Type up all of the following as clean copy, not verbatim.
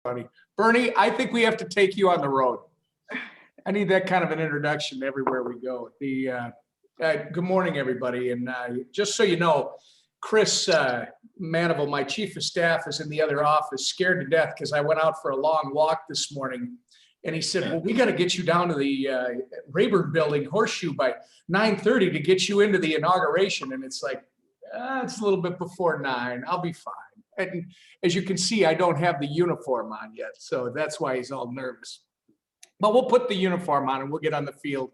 Funny. Bernie, I think we have to take you on the road. I need that kind of an introduction everywhere we go. Good morning, everybody. And just so you know, Chris Manival, my chief of staff, is in the other office, scared to death because I went out for a long walk this morning. And he said, well, we got to get you down to the Rayburn Building Horseshoe by 9:30 to get you into the inauguration. And it's like, it's a little bit before 9. I'll be fine. And as you can see, I don't have the uniform on yet. So that's why he's all nervous. But we'll put the uniform on and we'll get on the field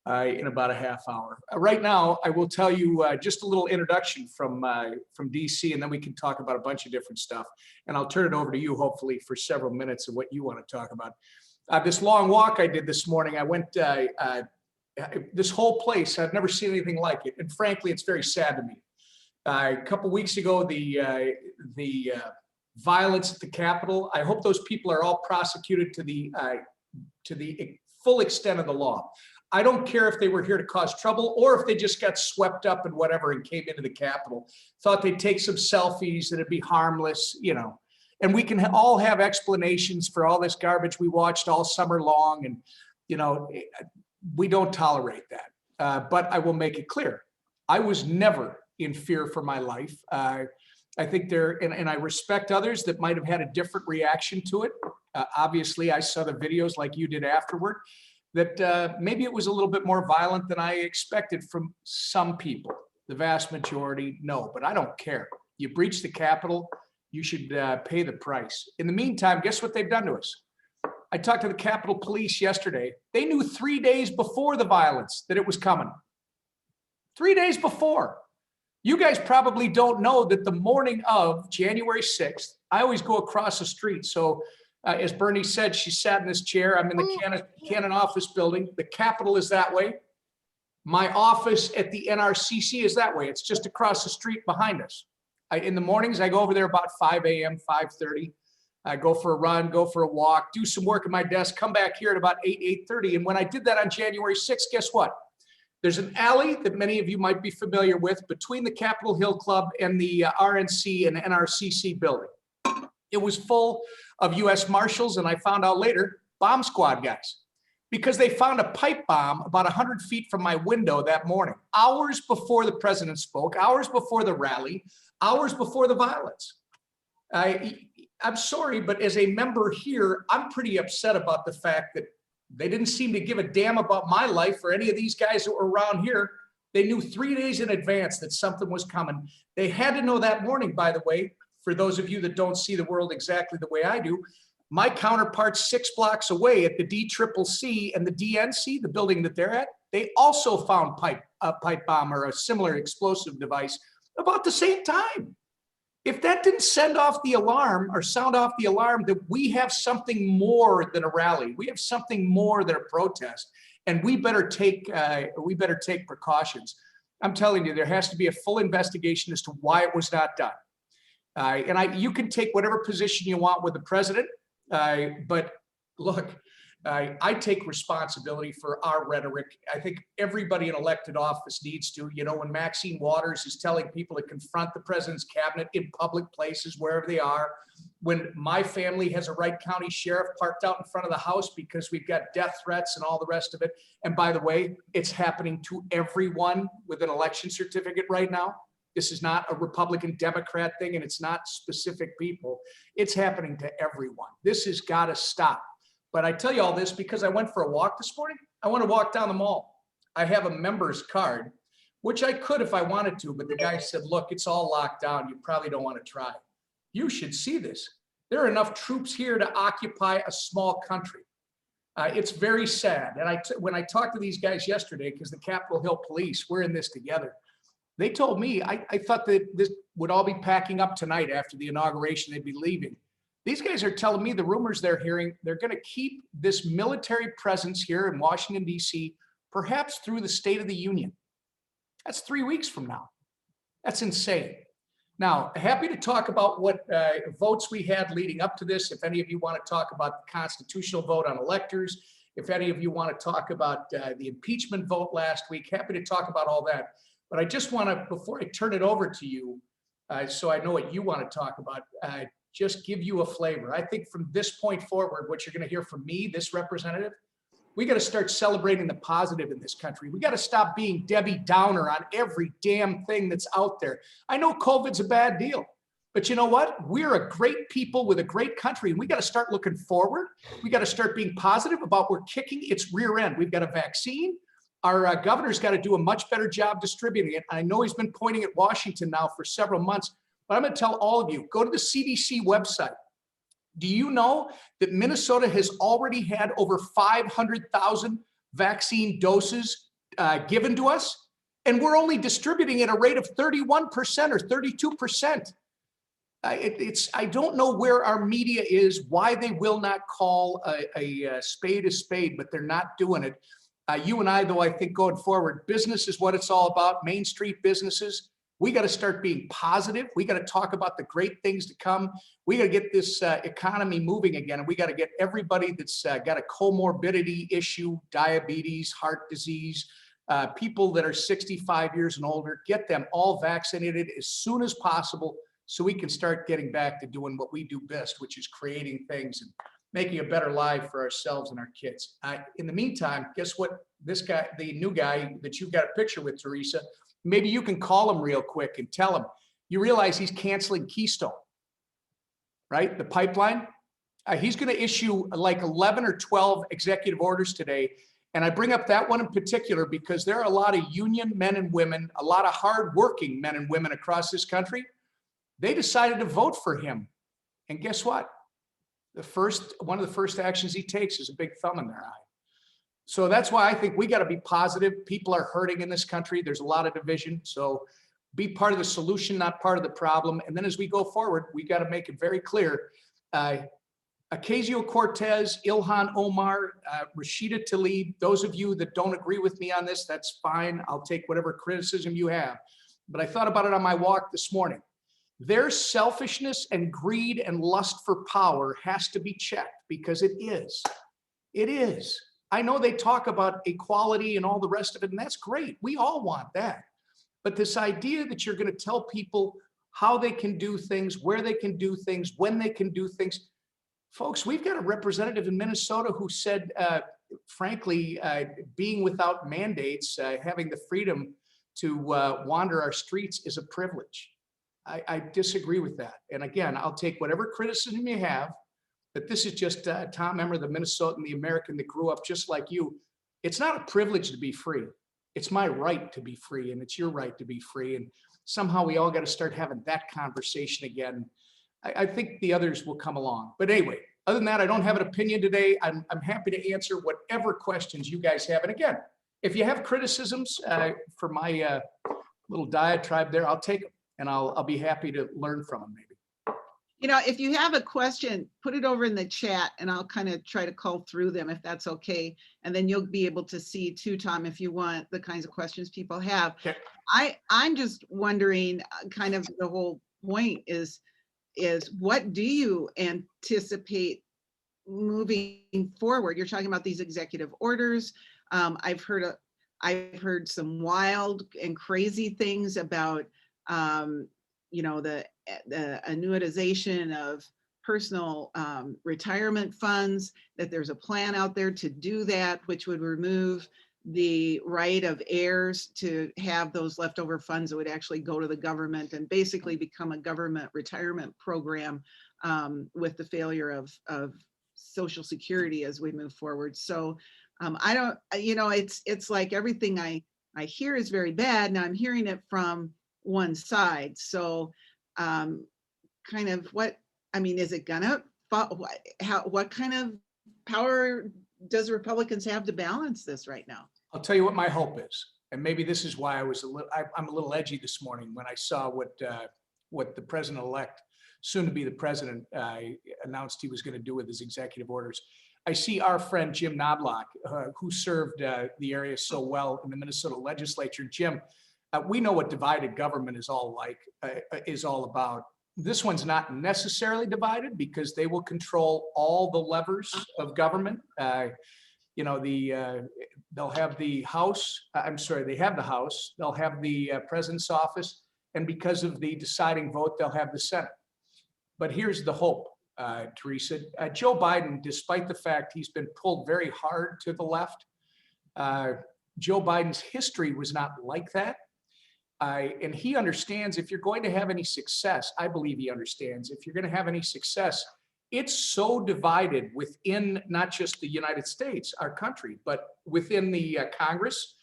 in about a half hour. Right now, I will tell you just a little introduction from DC, and then we can talk about a bunch of different stuff. And I'll turn it over to you, hopefully, for several minutes of what you want to talk about. This long walk I did this morning, I went, this whole place, I've never seen anything like it. And frankly, it's very sad to me. A couple weeks ago, the violence at the Capitol, I hope those people are all prosecuted to the full extent of the law. I don't care if they were here to cause trouble or if they just got swept up in whatever and came into the Capitol, thought they'd take some selfies and it'd be harmless, you know. And we can all have explanations for all this garbage we watched all summer long. And, you know, we don't tolerate that. But I will make it clear, I was never in fear for my life. I think and I respect others that might have had a different reaction to it. Obviously, I saw the videos like you did afterward, that maybe it was a little bit more violent than I expected from some people. The vast majority, no, but I don't care. You breach the Capitol, you should pay the price. In the meantime, guess what they've done to us? I talked to the Capitol Police yesterday. They knew 3 days before the violence that it was coming. 3 days before. You guys probably don't know that the morning of January 6th, I always go across the street. So as Bernie said, she sat in this chair. I'm in the Cannon office building. The Capitol is that way. My office at the NRCC is that way. It's just across the street behind us. In the mornings, I go over there about 5 a.m., 5:30. I go for a run, go for a walk, do some work at my desk, come back here at about 8:30. And when I did that on January 6th, guess what? There's an alley that many of you might be familiar with between the Capitol Hill Club and the RNC and NRCC building. It was full of U.S. Marshals, and I found out later, bomb squad guys, because they found a pipe bomb about 100 feet from my window that morning, hours before the president spoke, hours before the rally, hours before the violence. I'm sorry, but as a member here, I'm pretty upset about the fact that they didn't seem to give a damn about my life or any of these guys that were around here. They knew 3 days in advance that something was coming. They had to know that morning, by the way, for those of you that don't see the world exactly the way I do. My counterparts 6 blocks away at the DCCC and the DNC, the building that they're at, they also found a pipe bomb or a similar explosive device about the same time. If that didn't send off the alarm or sound off the alarm that we have something more than a rally, we have something more than a protest, and we better take precautions. I'm telling you, there has to be a full investigation as to why it was not done. You can take whatever position you want with the president, but look, I take responsibility for our rhetoric. I think everybody in elected office needs to. You know, when Maxine Waters is telling people to confront the president's cabinet in public places, wherever they are, when my family has a Wright County sheriff parked out in front of the house because we've got death threats and all the rest of it. And by the way, it's happening to everyone with an election certificate right now. This is not a Republican Democrat thing, and it's not specific people. It's happening to everyone. This has got to stop. But I tell you all this because I went for a walk this morning. I want to walk down the mall. I have a member's card, which I could if I wanted to, but the guy said, look, it's all locked down. You probably don't want to try. You should see this. There are enough troops here to occupy a small country. It's very sad. And when I talked to these guys yesterday, because the Capitol Hill Police, we're in this together, they told me, I thought that this would all be packing up tonight after the inauguration, they'd be leaving. These guys are telling me the rumors they're hearing, they're going to keep this military presence here in Washington, D.C., perhaps through the State of the Union. That's 3 weeks from now. That's insane. Now, happy to talk about what votes we had leading up to this. If any of you want to talk about the constitutional vote on electors, if any of you want to talk about the impeachment vote last week, happy to talk about all that. But I just want to, before I turn it over to you, so I know what you want to talk about, just give you a flavor. I think from this point forward, what you're going to hear from me, this representative, we got to start celebrating the positive in this country. We got to stop being Debbie Downer on every damn thing that's out there. I know COVID's a bad deal, but you know what? We're a great people with a great country, and we got to start looking forward. We got to start being positive about we're kicking its rear end. We've got a vaccine. Our governor's got to do a much better job distributing it. I know he's been pointing at Washington now for several months, but I'm going to tell all of you, go to the CDC website. Do you know that Minnesota has already had over 500,000 vaccine doses given to us? And we're only distributing at a rate of 31% or 32%. I don't know where our media is, why they will not call a spade, but they're not doing it. You and I, though, I think going forward, business is what it's all about, Main Street businesses. We got to start being positive. We got to talk about the great things to come. We got to get this economy moving again. And we got to get everybody that's got a comorbidity issue, diabetes, heart disease, people that are 65 years and older, get them all vaccinated as soon as possible so we can start getting back to doing what we do best, which is creating things and making a better life for ourselves and our kids. In the meantime, guess what? This guy, the new guy that you've got a picture with, Teresa, maybe you can call him real quick and tell him, you realize he's canceling Keystone, right? The pipeline. He's going to issue like 11 or 12 executive orders today. And I bring up that one in particular because there are a lot of union men and women, a lot of hardworking men and women across this country. They decided to vote for him. And guess what? One of the first actions he takes is a big thumb in their eye. So that's why I think we got to be positive. People are hurting in this country. There's a lot of division. So be part of the solution, not part of the problem. And then as we go forward, we got to make it very clear. Ocasio-Cortez, Ilhan Omar, Rashida Tlaib, those of you that don't agree with me on this, that's fine. I'll take whatever criticism you have. But I thought about it on my walk this morning. Their selfishness and greed and lust for power has to be checked because it is. It is. I know they talk about equality and all the rest of it, and that's great. We all want that. But this idea that you're going to tell people how they can do things, where they can do things, when they can do things. Folks, we've got a representative in Minnesota who said, frankly, being without mandates, having the freedom to wander our streets is a privilege. I disagree with that. And again, I'll take whatever criticism you have, but this is just Tom Emmer, the Minnesotan, the American that grew up just like you. It's not a privilege to be free. It's my right to be free, and it's your right to be free. And somehow we all got to start having that conversation again. I think the others will come along. But anyway, other than that, I don't have an opinion today. I'm happy to answer whatever questions you guys have. And again, if you have criticisms for my little diatribe there, I'll take them. And I'll be happy to learn from them maybe. You know, if you have a question, put it over in the chat and I'll kind of try to call through them if that's okay. And then you'll be able to see too, Tom, if you want the kinds of questions people have. Okay. I'm just wondering, kind of the whole point is what do you anticipate moving forward? You're talking about these executive orders. I've heard some wild and crazy things about you know, the annuitization of personal retirement funds, that there's a plan out there to do that, which would remove the right of heirs to have those leftover funds that would actually go to the government and basically become a government retirement program with the failure of Social Security as we move forward. So I don't, you know, it's like everything I hear is very bad. Now I'm hearing it from one side. So kind of what, I mean, is it gonna, what kind of power does Republicans have to balance this right now? I'll tell you what my hope is. And maybe this is why I'm a little edgy this morning when I saw what the president-elect, soon to be the president, announced he was going to do with his executive orders. I see our friend Jim Knobloch, who served the area so well in the Minnesota legislature. Jim, we know what divided government is all about. This one's not necessarily divided because they will control all the levers of government. You know, they'll have the House. They have the House. They'll have the president's office, and because of the deciding vote, they'll have the Senate. But here's the hope, Teresa. Joe Biden, despite the fact he's been pulled very hard to the left, Joe Biden's history was not like that. And he understands if you're going to have any success, I believe he understands, if you're going to have any success, it's so divided within not just the United States, our country, but within the Congress.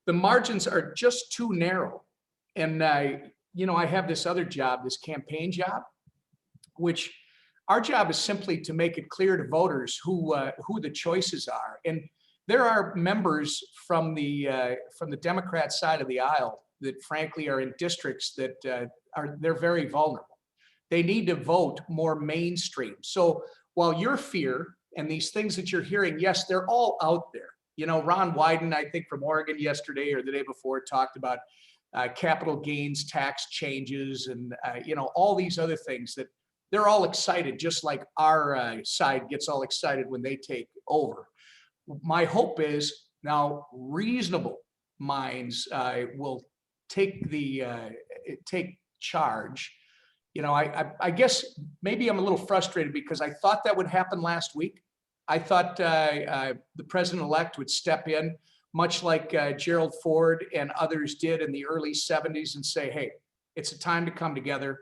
The margins are just too narrow. And, you know, I have this other job, this campaign job, which our job is simply to make it clear to voters who the choices are. And there are members from the Democrat side of the aisle that frankly are in districts that they're very vulnerable. They need to vote more mainstream. So while your fear and these things that you're hearing, yes, they're all out there. You know, Ron Wyden, I think from Oregon yesterday or the day before, talked about capital gains tax changes and, you know, all these other things that they're all excited, just like our side gets all excited when they take over. My hope is now reasonable minds will take charge. You know, I guess maybe I'm a little frustrated because I thought that would happen last week. I thought the president-elect would step in, much like Gerald Ford and others did in the early 70s, and say, hey, it's a time to come together.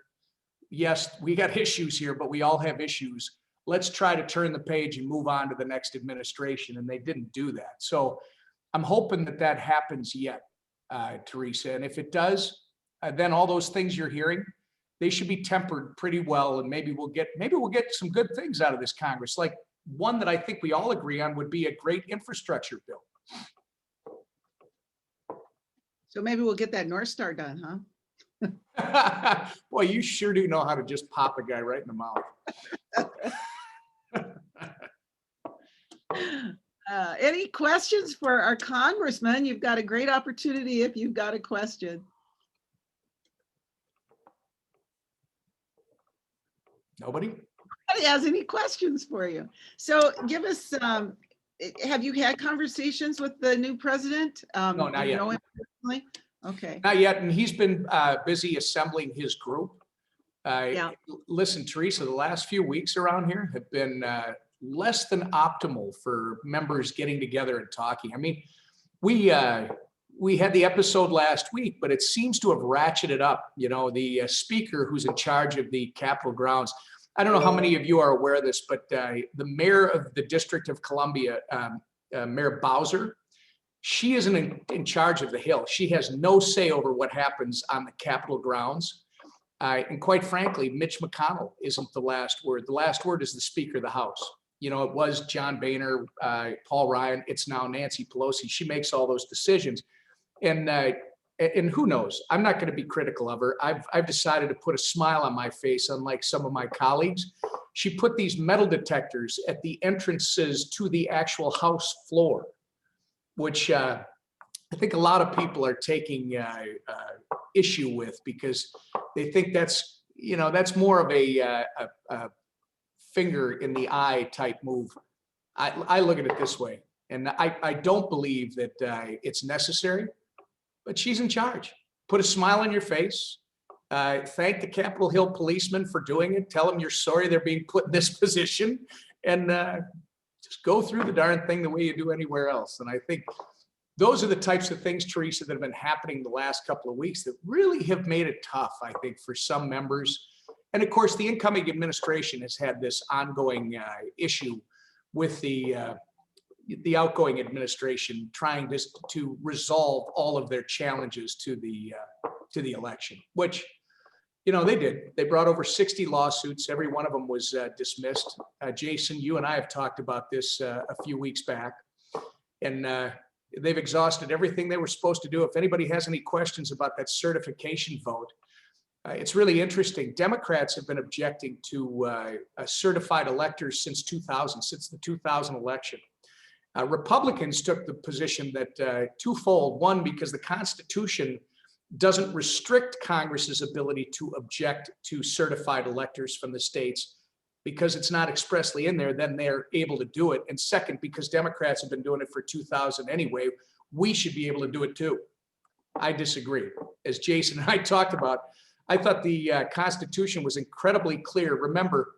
Yes, we got issues here, but we all have issues. Let's try to turn the page and move on to the next administration. And they didn't do that. So I'm hoping that that happens yet, Teresa. And if it does, then all those things you're hearing, they should be tempered pretty well. And maybe we'll get some good things out of this Congress. Like one that I think we all agree on would be a great infrastructure bill. So maybe we'll get that North Star done, huh? Boy, you sure do know how to just pop a guy right in the mouth. Any questions for our congressman? You've got a great opportunity if you've got a question. Nobody? Nobody has any questions for you. So give us, have you had conversations with the new president? No, not yet. Know him personally? Okay. Not yet, and he's been busy assembling his group. Yeah. Listen, Teresa, the last few weeks around here have been less than optimal for members getting together and talking. I mean, we had the episode last week, but it seems to have ratcheted up. You know, the speaker who's in charge of the Capitol grounds. I don't know how many of you are aware of this, but the mayor of the District of Columbia, Mayor Bowser, she isn't in charge of the Hill. She has no say over what happens on the Capitol grounds. And quite frankly, Mitch McConnell isn't the last word. The last word is the Speaker of the House. You know, it was John Boehner, Paul Ryan. It's now Nancy Pelosi. She makes all those decisions. And who knows? I'm not going to be critical of her. I've decided to put a smile on my face, unlike some of my colleagues. She put these metal detectors at the entrances to the actual House floor, which I think a lot of people are taking issue with because they think that's, you know, that's more of a finger in the eye type move. I look at it this way, and I don't believe that it's necessary, but she's in charge. Put a smile on your face. Thank the Capitol Hill policemen for doing it. Tell them you're sorry they're being put in this position, and just go through the darn thing the way you do anywhere else. And I think those are the types of things, Teresa, that have been happening the last couple of weeks that really have made it tough, I think, for some members. And of course, the incoming administration has had this ongoing issue with the outgoing administration trying to resolve all of their challenges to the election, which, you know, they did. They brought over 60 lawsuits. Every one of them was dismissed. Jason, you and I have talked about this a few weeks back, and they've exhausted everything they were supposed to do. If anybody has any questions about that certification vote, it's really interesting. Democrats have been objecting to certified electors since 2000, since the 2000 election. Republicans took the position that twofold. One, because the Constitution doesn't restrict Congress's ability to object to certified electors from the states because it's not expressly in there, then they're able to do it. And second, because Democrats have been doing it for 2000 anyway, we should be able to do it too. I disagree. As Jason and I talked about, I thought the Constitution was incredibly clear. Remember,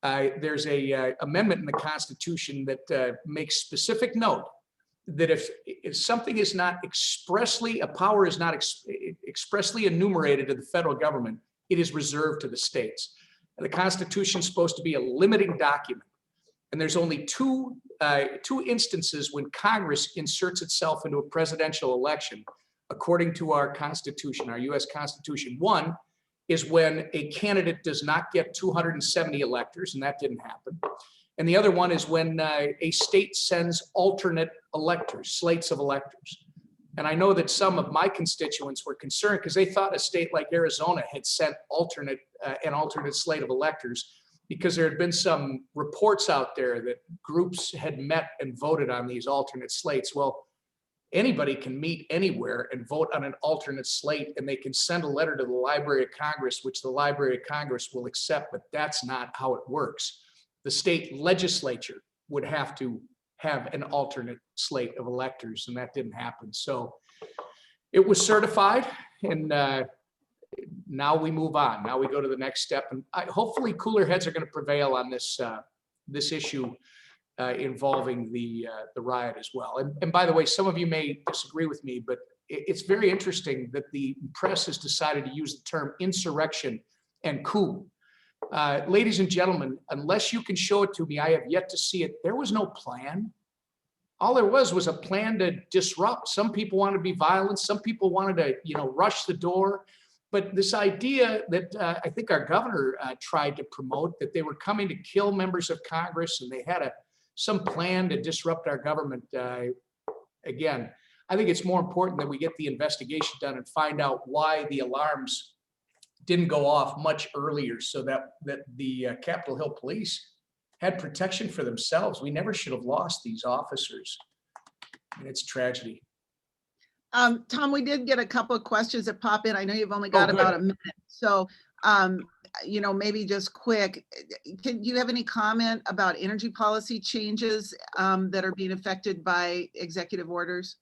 there's a amendment in the Constitution that makes specific note that if something is not expressly, a power is not expressly enumerated to the federal government, it is reserved to the states. And the Constitution is supposed to be a limiting document. And there's only two instances when Congress inserts itself into a presidential election, according to our Constitution, our US Constitution. One is when a candidate does not get 270 electors, and that didn't happen. And the other one is when a state sends alternate electors, slates of electors. And I know that some of my constituents were concerned because they thought a state like Arizona had sent an alternate slate of electors, because there had been some reports out there that groups had met and voted on these alternate slates. Well, anybody can meet anywhere and vote on an alternate slate, and they can send a letter to the Library of Congress, which the Library of Congress will accept, but that's not how it works. The state legislature would have to have an alternate slate of electors, and that didn't happen. So it was certified, and now we move on. Now we go to the next step, and hopefully cooler heads are going to prevail on this this issue involving the riot as well. And by the way, some of you may disagree with me, but it's very interesting that the press has decided to use the term insurrection and coup. Ladies and gentlemen, unless you can show it to me, I have yet to see it. There was no plan. All there was a plan to disrupt. Some people wanted to be violent. Some people wanted to, rush the door. But this idea that I think our governor tried to promote, that they were coming to kill members of Congress and they had some plan to disrupt our government. Again, I think it's more important that we get the investigation done and find out why the alarms didn't go off much earlier, so that the Capitol Hill Police had protection for themselves. We never should have lost these officers. And it's tragedy. Tom, we did get a couple of questions that pop in. I know you've only got about a minute. So, maybe just quick, do you have any comment about energy policy changes that are being affected by executive orders?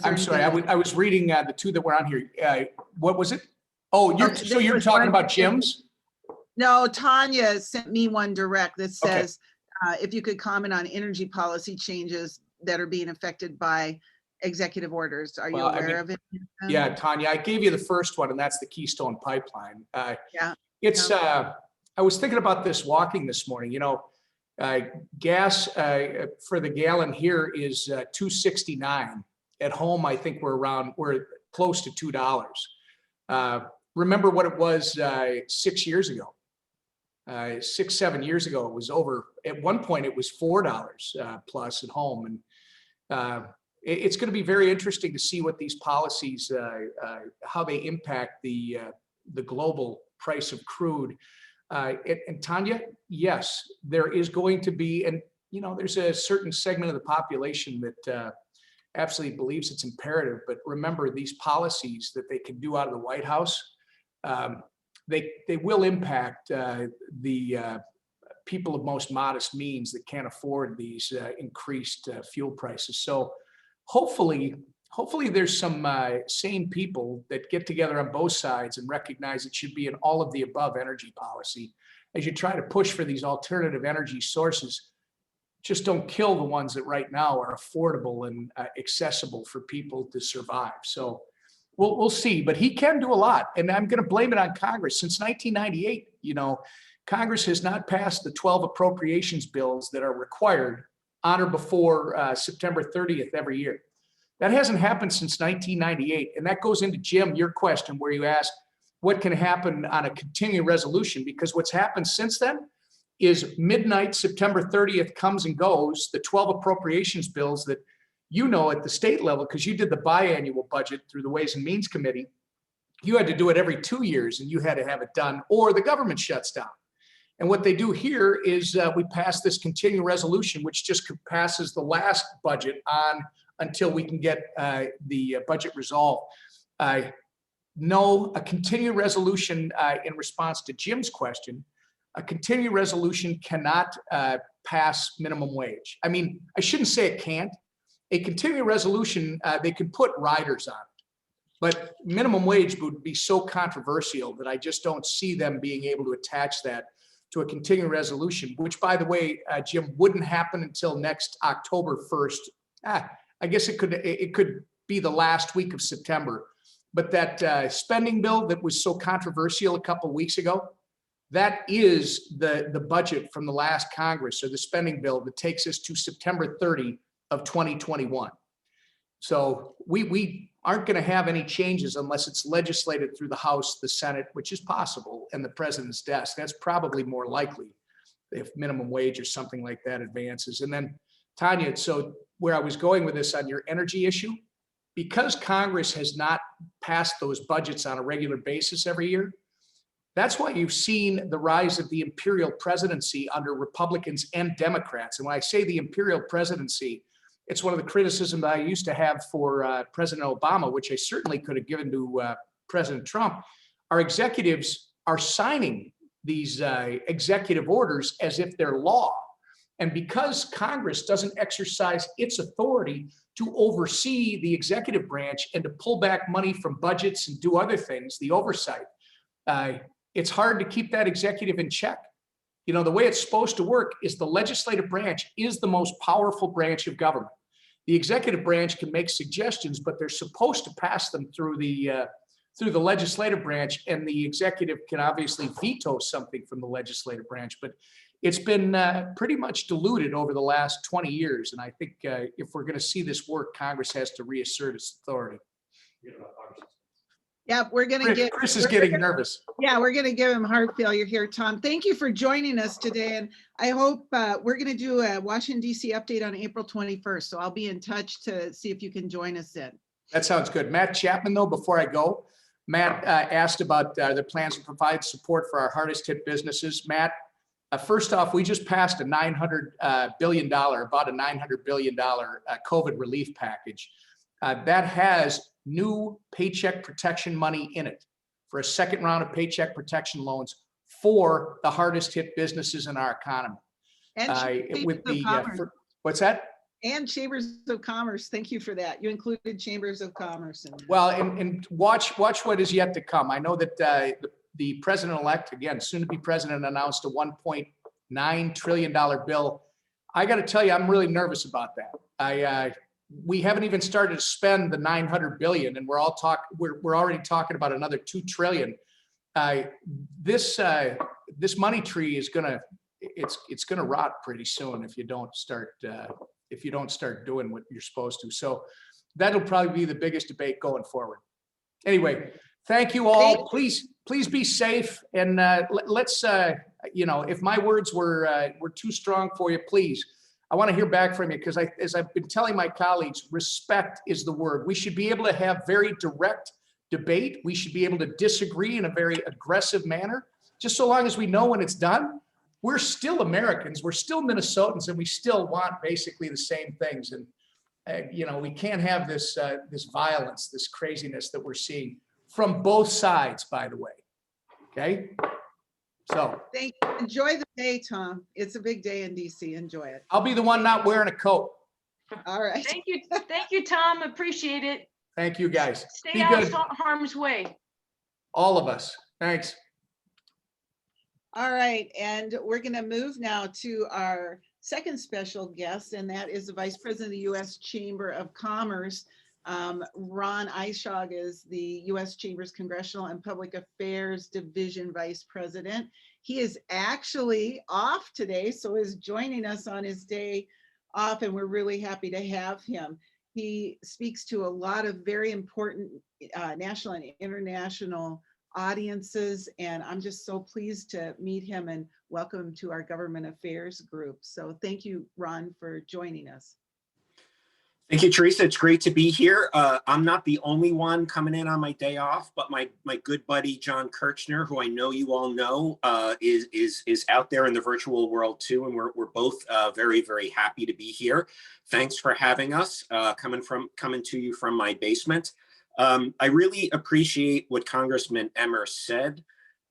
I'm sorry, I was reading the two that were on here. What was it? Oh, you're talking about Jim's? No, Tanya sent me one direct that says, if you could comment on energy policy changes that are being affected by executive orders. Are you aware of it? Yeah, Tanya, I gave you the first one, and that's the Keystone Pipeline. I was thinking about this walking this morning. Gas for the gallon here is $2.69. At home, I think we're close to $2. Remember what it was 6 years ago. 7 years ago, it was over. At one point, it was $4 plus at home, and it's going to be very interesting to see what these policies, how they impact the global price of crude. And Tanya, yes, there is going to be, and there's a certain segment of the population that absolutely believes it's imperative. But remember, these policies that they can do out of the White House, they will impact the people of most modest means that can't afford these increased fuel prices. So hopefully there's some sane people that get together on both sides and recognize it should be an all of the above energy policy. As you try to push for these alternative energy sources, just don't kill the ones that right now are affordable and accessible for people to survive. So we'll see, but he can do a lot. And I'm going to blame it on Congress. Since 1998, Congress has not passed the 12 appropriations bills that are required on or before September 30th every year. That hasn't happened since 1998. And that goes into, Jim, your question where you asked what can happen on a continuing resolution, because what's happened since then is midnight, September 30th comes and goes, the 12 appropriations bills that at the state level, because you did the biannual budget through the Ways and Means Committee, you had to do it every 2 years and you had to have it done or the government shuts down. And what they do here is we pass this continuing resolution, which just passes the last budget on until we can get the budget resolved. No, a continuing resolution in response to Jim's question, a continuing resolution cannot pass minimum wage. I mean, I shouldn't say it can't. A continuing resolution, they could put riders on it. But minimum wage would be so controversial that I just don't see them being able to attach that to a continuing resolution, which, by the way, Jim, wouldn't happen until next October 1st. I guess it could be the last week of September. But that spending bill that was so controversial a couple of weeks ago, that is the budget from the last Congress, or the spending bill that takes us to September 30 of 2021. So we aren't going to have any changes unless it's legislated through the House, the Senate, which is possible, and the president's desk. That's probably more likely if minimum wage or something like that advances. And then, Tanya, so where I was going with this on your energy issue, because Congress has not passed those budgets on a regular basis every year, that's why you've seen the rise of the imperial presidency under Republicans and Democrats. And when I say the imperial presidency, it's one of the criticisms I used to have for President Obama, which I certainly could have given to President Trump. Our executives are signing these executive orders as if they're law. And because Congress doesn't exercise its authority to oversee the executive branch and to pull back money from budgets and do other things, the oversight, it's hard to keep that executive in check. You know, the way it's supposed to work is the legislative branch is the most powerful branch of government. The executive branch can make suggestions, but they're supposed to pass them through the legislative branch, and the executive can obviously veto something from the legislative branch. But it's been pretty much diluted over the last 20 years. And I think if we're going to see this work, Congress has to reassert its authority. Yeah, we're going to get Chris is getting nervous. Yeah, we're going to give him heart failure here, Tom. Thank you for joining us today. And I hope we're going to do a Washington, D.C. update on April 21st. So I'll be in touch to see if you can join us then. That sounds good. Matt Chapman, though, before I go, Matt asked about the plans to provide support for our hardest hit businesses. Matt, first off, we just passed a $900 billion, about a $900 billion COVID relief package. That has new paycheck protection money in it for a second round of paycheck protection loans for the hardest hit businesses in our economy. And with the what's that? And chambers of commerce. Thank you for that. You included chambers of commerce. Well, and watch what is yet to come. I know that the president-elect, again, soon to be president, announced a $1.9 trillion bill. I got to tell you, I'm really nervous about that. We haven't even started to spend the $900 billion, and we're already talking about another $2 trillion. This money tree is gonna rot pretty soon if you don't start doing what you're supposed to. So that'll probably be the biggest debate going forward. Anyway, thank you all. Please be safe, and let's if my words were too strong for you, please. I want to hear back from you, because as I've been telling my colleagues, respect is the word. We should be able to have very direct debate. We should be able to disagree in a very aggressive manner, just so long as we know when it's done. We're still Americans, we're still Minnesotans, and we still want basically the same things. And we can't have this violence, this craziness that we're seeing from both sides, by the way. Okay. So thank you. Enjoy the day, Tom. It's a big day in DC. Enjoy it. I'll be the one not wearing a coat. All right. Thank you, Tom. Appreciate it. Thank you, guys. Stay out of harm's way. All of us. Thanks. All right, and we're going to move now to our second special guest, and that is the Vice President of the U.S. Chamber of Commerce. Ron Eishogg is the U.S. Chamber's Congressional and Public Affairs Division Vice President. He is actually off today, so is joining us on his day off, and we're really happy to have him. He speaks to a lot of very important national and international audiences, and I'm just so pleased to meet him and welcome him to our government affairs group. So thank you, Ron, for joining us. Thank you, Teresa. It's great to be here. I'm not the only one coming in on my day off, but my good buddy, John Kirchner, who I know you all know, is out there in the virtual world too. And we're both very, very happy to be here. Thanks for having us, coming to you from my basement. I really appreciate what Congressman Emmer said.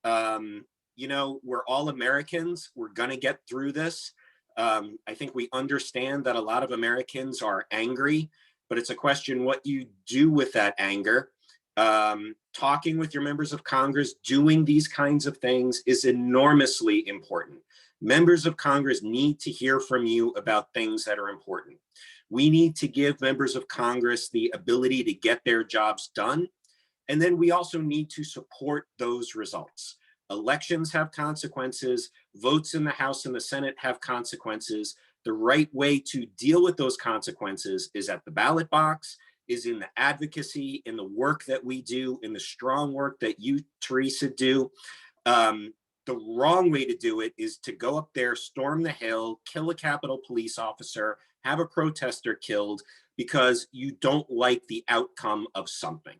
We're all Americans. We're gonna get through this. I think we understand that a lot of Americans are angry, but it's a question what you do with that anger. Talking with your members of Congress, doing these kinds of things is enormously important. Members of Congress need to hear from you about things that are important. We need to give members of Congress the ability to get their jobs done. And then we also need to support those results. Elections have consequences. Votes in the House and the Senate have consequences. The right way to deal with those consequences is at the ballot box, is in the advocacy, in the work that we do, in the strong work that you, Teresa, do. The wrong way to do it is to go up there, storm the Hill, kill a Capitol police officer, have a protester killed because you don't like the outcome of something.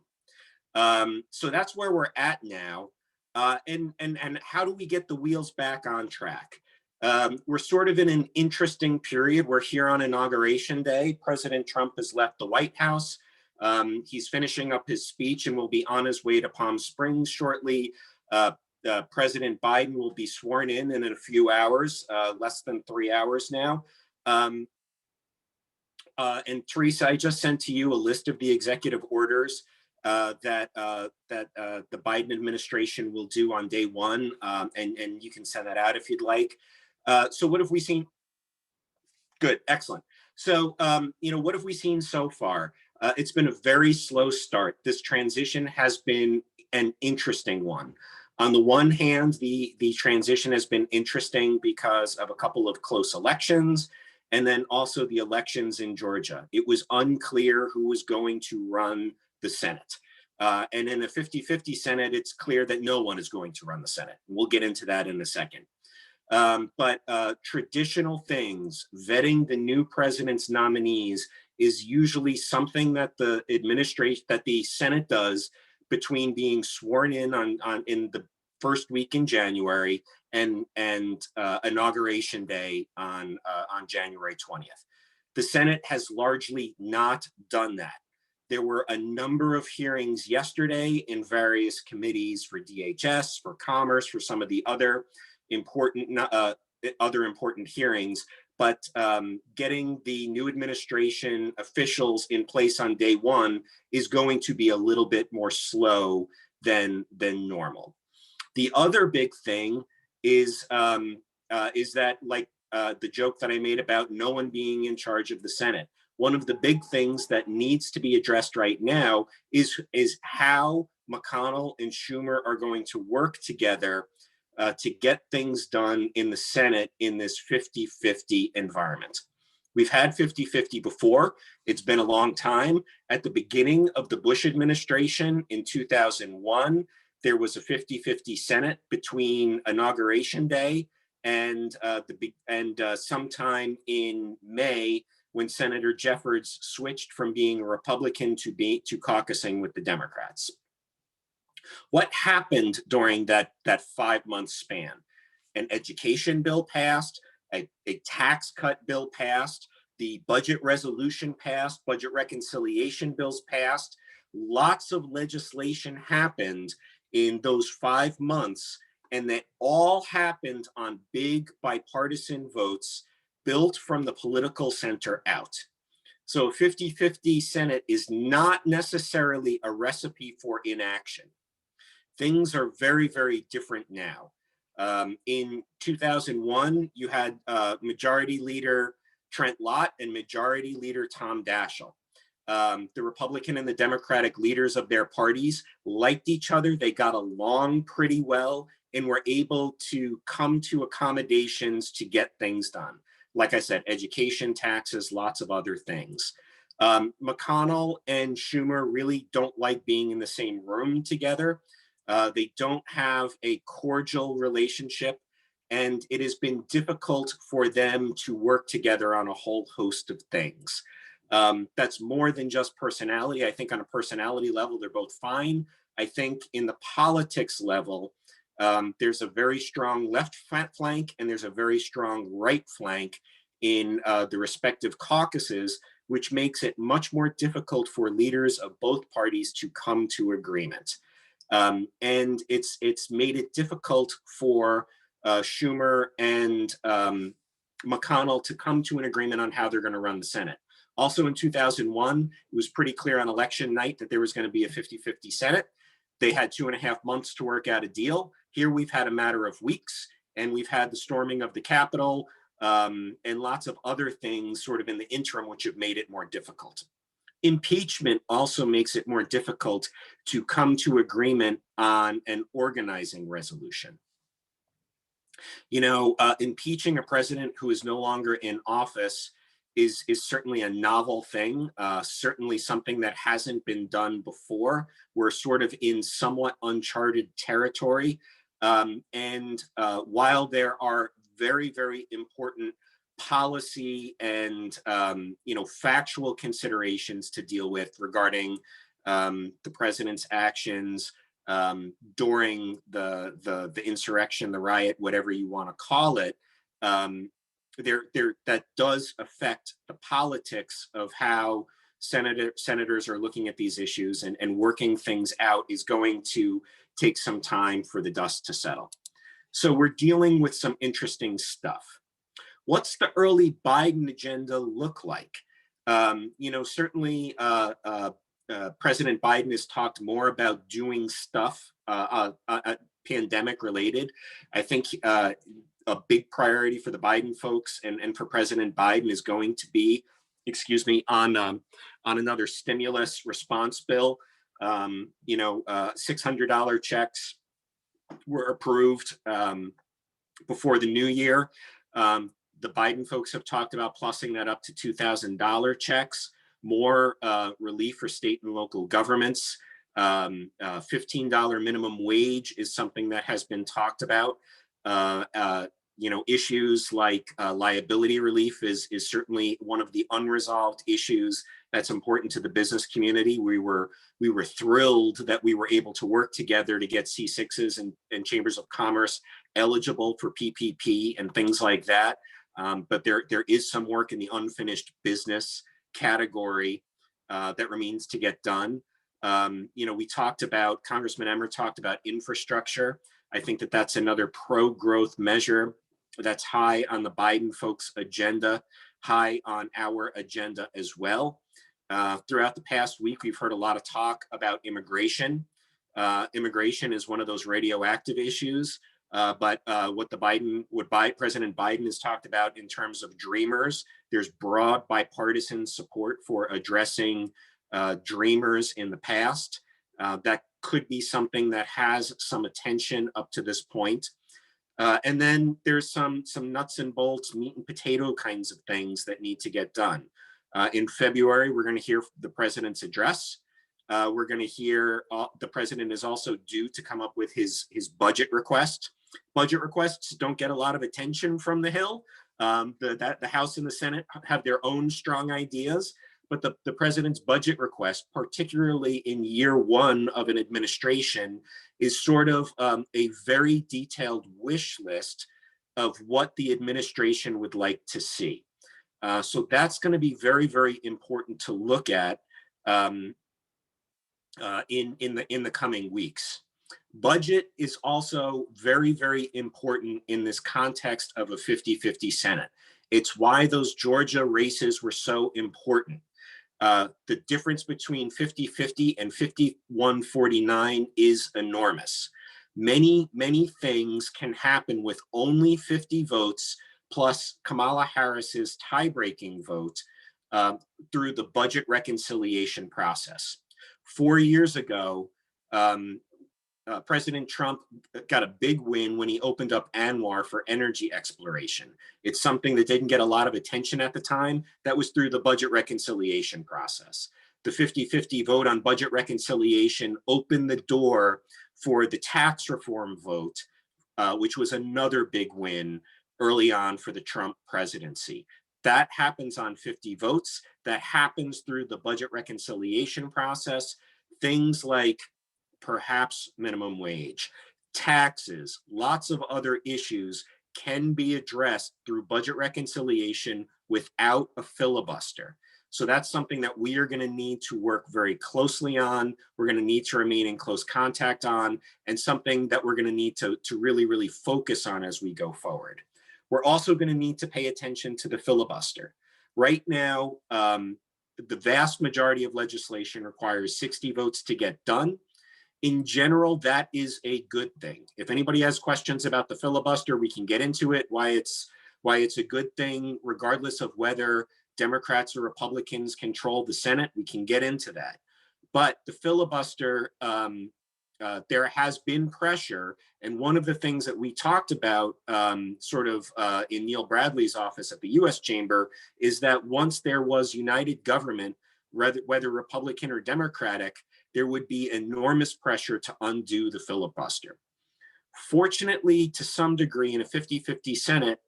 So that's where we're at now. And how do we get the wheels back on track? We're sort of in an interesting period. We're here on Inauguration Day. President Trump has left the White House. He's finishing up his speech and will be on his way to Palm Springs shortly. President Biden will be sworn in a few hours, less than 3 hours now. And Teresa, I just sent to you a list of the executive orders that the Biden administration will do on day one, and you can send that out if you'd like. So what have we seen? Good, excellent. So what have we seen so far? It's been a very slow start. This transition has been an interesting one. On the one hand, the transition has been interesting because of a couple of close elections, and then also the elections in Georgia. It was unclear who was going to run the Senate. And in a 50-50 Senate, it's clear that no one is going to run the Senate. We'll get into that in a second. But traditional things, vetting the new president's nominees, is usually something that the administration, that the Senate does between being sworn in in the first week in January and Inauguration Day on January 20th. The Senate has largely not done that. There were a number of hearings yesterday in various committees for DHS, for Commerce, for some of the other important hearings, but getting the new administration officials in place on day one is going to be a little bit more slow than normal. The other big thing is that, like the joke that I made about no one being in charge of the Senate. One of the big things that needs to be addressed right now is how McConnell and Schumer are going to work together to get things done in the Senate in this 50-50 environment. We've had 50-50 before. It's been a long time. At the beginning of the Bush administration in 2001, there was a 50-50 Senate between Inauguration Day and sometime in May, when Senator Jeffords switched from being a Republican to caucusing with the Democrats. What happened during that 5-month span? An education bill passed, a tax cut bill passed, the budget resolution passed, budget reconciliation bills passed. Lots of legislation happened in those 5 months, and that all happened on big bipartisan votes built from the political center out. So a 50-50 Senate is not necessarily a recipe for inaction. Things are very, very different now. In 2001, you had Majority Leader Trent Lott and Majority Leader Tom Daschle. The Republican and the Democratic leaders of their parties liked each other. They got along pretty well and were able to come to accommodations to get things done. Like I said, education, taxes, lots of other things. McConnell and Schumer really don't like being in the same room together. They don't have a cordial relationship, and it has been difficult for them to work together on a whole host of things. That's more than just personality. I think on a personality level, they're both fine. I think in the politics level, there's a very strong left flank and there's a very strong right flank in the respective caucuses, which makes it much more difficult for leaders of both parties to come to agreement. And it's made it difficult for Schumer and McConnell to come to an agreement on how they're going to run the Senate. Also in 2001, it was pretty clear on election night that there was going to be a 50-50 Senate. They had 2.5 months to work out a deal. Here we've had a matter of weeks, and we've had the storming of the Capitol and lots of other things sort of in the interim, which have made it more difficult. Impeachment also makes it more difficult to come to agreement on an organizing resolution. You know, impeaching a president who is no longer in office is certainly a novel thing, certainly something that hasn't been done before. We're sort of in somewhat uncharted territory. While there are very, very important policy and factual considerations to deal with regarding the president's actions during the insurrection, the riot, whatever you want to call it, that does affect the politics of how senators are looking at these issues, and working things out is going to take some time for the dust to settle. So we're dealing with some interesting stuff. What's the early Biden agenda look like? Certainly President Biden has talked more about doing stuff pandemic related. I think a big priority for the Biden folks and for President Biden is going to be, on another stimulus response bill. $600 checks were approved before the new year. The Biden folks have talked about plussing that up to $2,000 checks, more relief for state and local governments. $15 minimum wage is something that has been talked about. Issues like liability relief is certainly one of the unresolved issues that's important to the business community. We were thrilled that we were able to work together to get C6s and chambers of commerce eligible for PPP and things like that. But there is some work in the unfinished business category that remains to get done. We talked about, Congressman Emmer talked about infrastructure. I think that that's another pro-growth measure that's high on the Biden folks' agenda, high on our agenda as well. Throughout the past week, we've heard a lot of talk about immigration. Immigration is one of those radioactive issues. But what President Biden has talked about in terms of dreamers, there's broad bipartisan support for addressing dreamers in the past. That could be something that has some attention up to this point. And then there's some nuts and bolts, meat and potato kinds of things that need to get done. In February, we're going to hear the president's address. We're going to hear the president is also due to come up with his budget request. Budget requests don't get a lot of attention from the Hill. The House and the Senate have their own strong ideas, but the president's budget request, particularly in year one of an administration, is sort of a very detailed wish list of what the administration would like to see. So that's going to be very, very important to look at in the coming weeks. Budget is also very, very important in this context of a 50-50 Senate. It's why those Georgia races were so important. The difference between 50-50 and 51-49 is enormous. Many, many things can happen with only 50 votes plus Kamala Harris's tie-breaking vote through the budget reconciliation process. 4 years ago, President Trump got a big win when he opened up ANWR for energy exploration. It's something that didn't get a lot of attention at the time. That was through the budget reconciliation process. The 50-50 vote on budget reconciliation opened the door for the tax reform vote, which was another big win early on for the Trump presidency. That happens on 50 votes. That happens through the budget reconciliation process. Things like perhaps minimum wage, taxes, lots of other issues can be addressed through budget reconciliation without a filibuster. So that's something that we are going to need to work very closely on. We're going to need to remain in close contact on, and something that we're going to need to really, really focus on as we go forward. We're also going to need to pay attention to the filibuster. Right now, the vast majority of legislation requires 60 votes to get done. In general, that is a good thing. If anybody has questions about the filibuster, we can get into it, why it's a good thing, regardless of whether Democrats or Republicans control the Senate, we can get into that. But the filibuster, there has been pressure. And one of the things that we talked about in Neil Bradley's office at the US Chamber is that once there was united government, whether Republican or Democratic, there would be enormous pressure to undo the filibuster. Fortunately, to some degree, in a 50-50 Senate,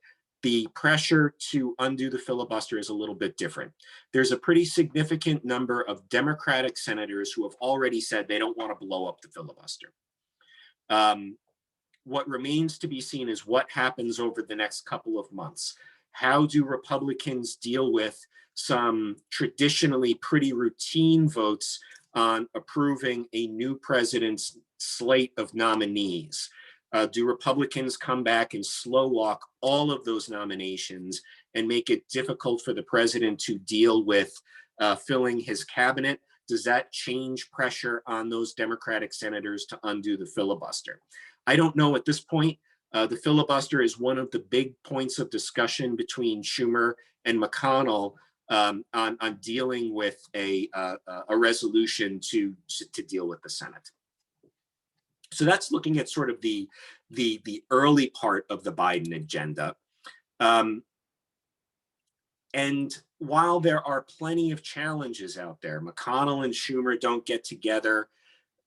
the pressure to undo the filibuster is a little bit different. There's a pretty significant number of Democratic senators who have already said they don't want to blow up the filibuster. What remains to be seen is what happens over the next couple of months. How do Republicans deal with some traditionally pretty routine votes on approving a new president's slate of nominees? Do Republicans come back and slow walk all of those nominations and make it difficult for the president to deal with filling his cabinet? Does that change pressure on those Democratic senators to undo the filibuster? I don't know at this point. The filibuster is one of the big points of discussion between Schumer and McConnell on dealing with a resolution to deal with the Senate. So that's looking at sort of the early part of the Biden agenda. And while there are plenty of challenges out there, McConnell and Schumer don't get together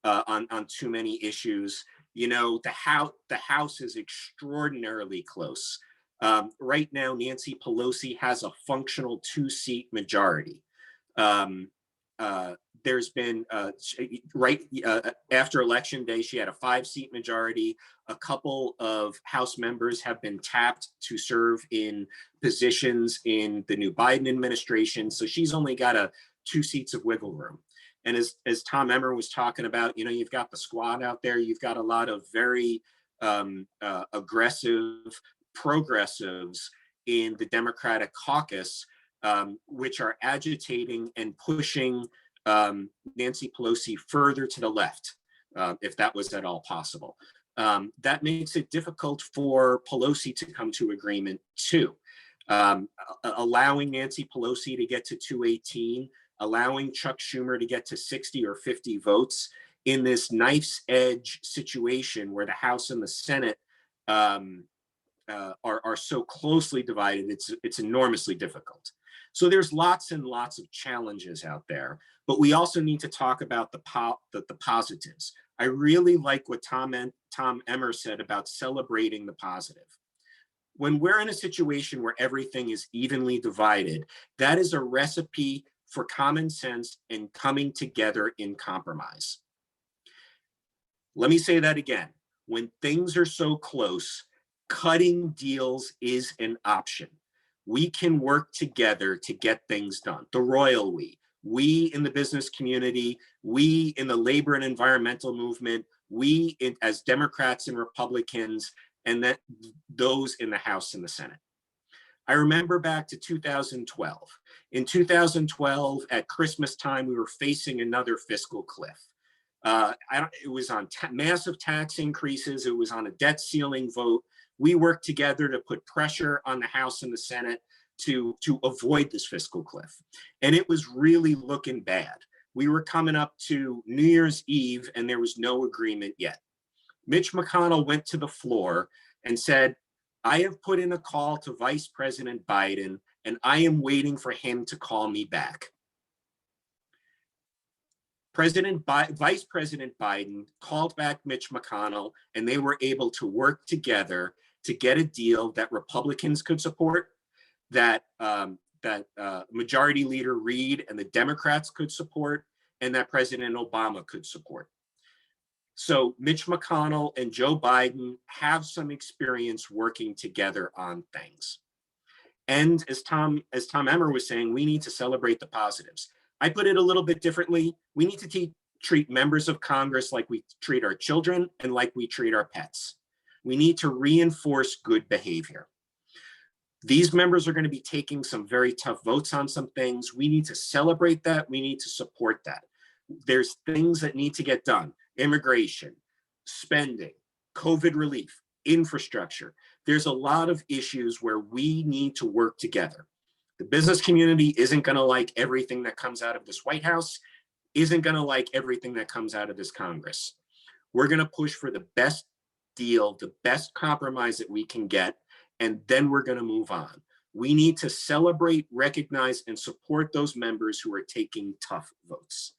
on too many issues. You know, the House is extraordinarily close. Right now, Nancy Pelosi has a functional 2-seat majority. There's been, after Election Day, she had a 5-seat majority. A couple of House members have been tapped to serve in positions in the new Biden administration. So she's only got 2 seats of wiggle room. And as Tom Emmer was talking about, you know, you've got the squad out there. You've got a lot of very aggressive progressives in the Democratic caucus, which are agitating and pushing Nancy Pelosi further to the left, if that was at all possible. That makes it difficult for Pelosi to come to agreement too. Allowing Nancy Pelosi to get to 218, allowing Chuck Schumer to get to 60 or 50 votes in this knife's edge situation where the House and the Senate are so closely divided, it's enormously difficult. So there's lots and lots of challenges out there, but we also need to talk about the positives. I really like what Tom Emmer said about celebrating the positive. When we're in a situation where everything is evenly divided, that is a recipe for common sense and coming together in compromise. Let me say that again. When things are so close, cutting deals is an option. We can work together to get things done. The royal we in the business community, we in the labor and environmental movement, as Democrats and Republicans, and that those in the House and the Senate. I remember back to 2012. In 2012, at Christmas time, we were facing another fiscal cliff. It was on massive tax increases. It was on a debt ceiling vote. We worked together to put pressure on the House and the Senate to avoid this fiscal cliff. And it was really looking bad. We were coming up to New Year's Eve and there was no agreement yet. Mitch McConnell went to the floor and said, I have put in a call to Vice President Biden and I am waiting for him to call me back. Vice President Biden called back Mitch McConnell and they were able to work together to get a deal that Republicans could support, that Majority Leader Reid and the Democrats could support, and that President Obama could support. So Mitch McConnell and Joe Biden have some experience working together on things. And as Tom Emmer was saying, we need to celebrate the positives. I put it a little bit differently. We need to treat members of Congress like we treat our children and like we treat our pets. We need to reinforce good behavior. These members are going to be taking some very tough votes on some things. We need to celebrate that. We need to support that. There's things that need to get done: immigration, spending, COVID relief, infrastructure. There's a lot of issues where we need to work together. The business community isn't going to like everything that comes out of this White House, isn't going to like everything that comes out of this Congress. We're going to push for the best deal, the best compromise that we can get, and then we're going to move on. We need to celebrate, recognize, and support those members who are taking tough votes.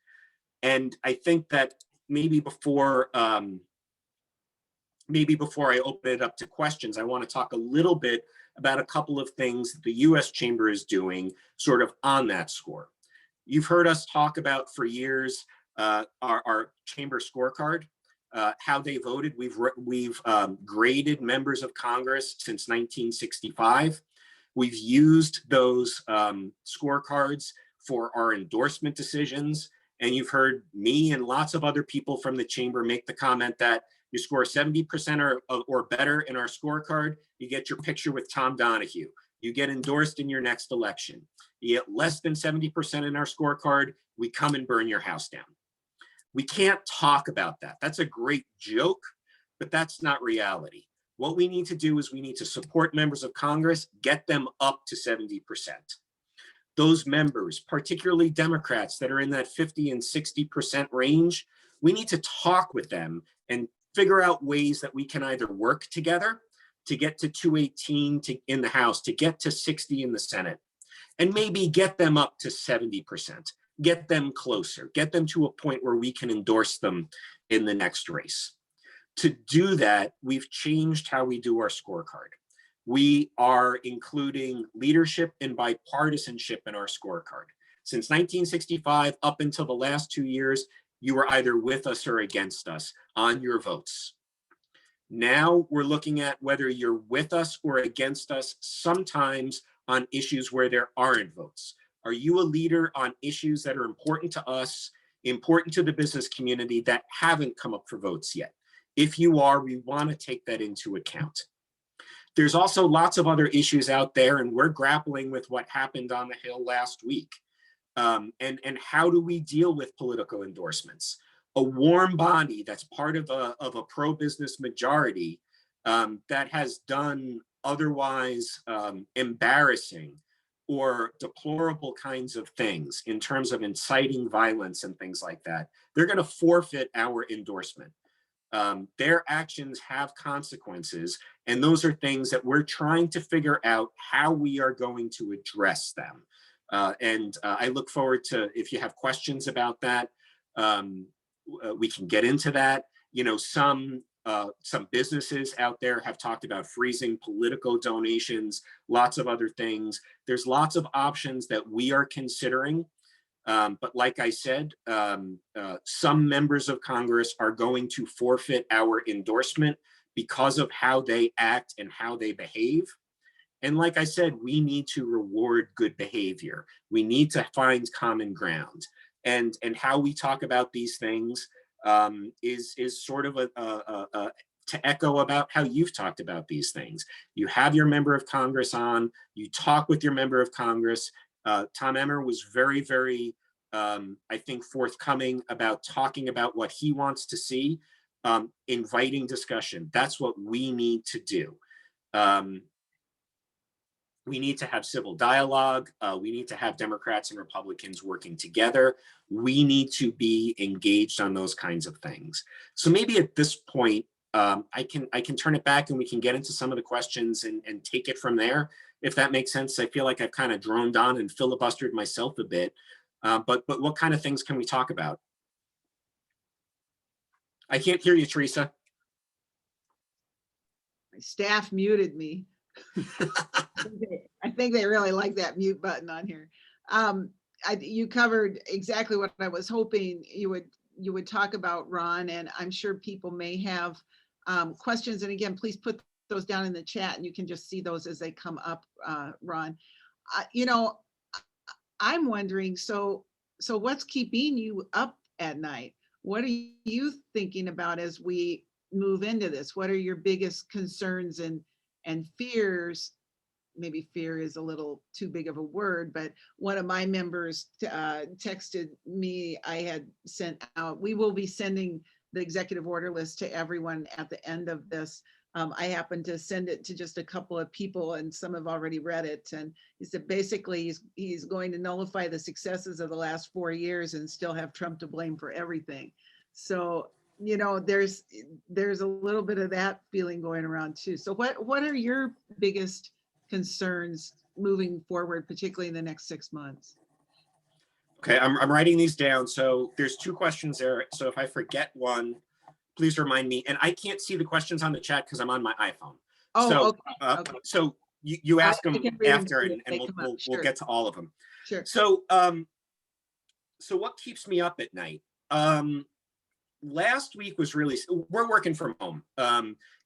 And I think that maybe before I open it up to questions, I want to talk a little bit about a couple of things that the U.S. Chamber is doing sort of on that score. You've heard us talk about for years our chamber scorecard, how they voted. We've graded members of Congress since 1965. We've used those scorecards for our endorsement decisions. And you've heard me and lots of other people from the chamber make the comment that you score 70% or better in our scorecard, you get your picture with Tom Donahue. You get endorsed in your next election. You get less than 70% in our scorecard, we come and burn your house down. We can't talk about that. That's a great joke, but that's not reality. What we need to do is we need to support members of Congress, get them up to 70%. Those members, particularly Democrats that are in that 50 and 60% range, we need to talk with them and figure out ways that we can either work together to get to 218 in the House, to get to 60 in the Senate, and maybe get them up to 70%, get them closer, get them to a point where we can endorse them in the next race. To do that, we've changed how we do our scorecard. We are including leadership and bipartisanship in our scorecard. Since 1965, up until the last 2 years, you were either with us or against us on your votes. Now we're looking at whether you're with us or against us, sometimes on issues where there aren't votes. Are you a leader on issues that are important to us, important to the business community that haven't come up for votes yet? If you are, we want to take that into account. There's also lots of other issues out there, and we're grappling with what happened on the Hill last week. And how do we deal with political endorsements? A warm body that's part of a pro-business majority that has done otherwise embarrassing or deplorable kinds of things in terms of inciting violence and things like that, they're going to forfeit our endorsement. Their actions have consequences, and those are things that we're trying to figure out how we are going to address them. And I look forward to, if you have questions about that, we can get into that. You know, some businesses out there have talked about freezing political donations, lots of other things. There's lots of options that we are considering. But like I said, some members of Congress are going to forfeit our endorsement because of how they act and how they behave. And like I said, we need to reward good behavior. We need to find common ground. And how we talk about these things is sort of to echo about how you've talked about these things. You have your member of Congress on, you talk with your member of Congress. Tom Emmer was very, very, I think, forthcoming about talking about what he wants to see, inviting discussion. That's what we need to do. We need to have civil dialogue. We need to have Democrats and Republicans working together. We need to be engaged on those kinds of things. So maybe at this point, I can turn it back and we can get into some of the questions and take it from there, if that makes sense. I feel like I've kind of droned on and filibustered myself a bit, but what kind of things can we talk about? I can't hear you, Teresa. My staff muted me. I think they really like that mute button on here. You covered exactly what I was hoping you would talk about, Ron, and I'm sure people may have questions. And again, please put those down in the chat and you can just see those as they come up, Ron. You know, I'm wondering, so what's keeping you up at night? What are you thinking about as we move into this? What are your biggest concerns and fears maybe fear is a little too big of a word, but one of my members texted me. I had sent out, we will be sending the executive order list to everyone at the end of this. I happened to send it to just a couple of people, and some have already read it. And he said basically he's going to nullify the successes of the last 4 years and still have Trump to blame for everything. So, you know, there's a little bit of that feeling going around too. So what are your biggest concerns moving forward, particularly in the next 6 months? Okay, I'm writing these down. So there's 2 questions there. So if I forget one, please remind me. And I can't see the questions on the chat because I'm on my iPhone. Oh, So, okay. Okay. So you ask them can read them after, too and if they we'll come up. we'll Sure. get to all of them. Sure. So so what keeps me up at night? Last week was really, we're working from home.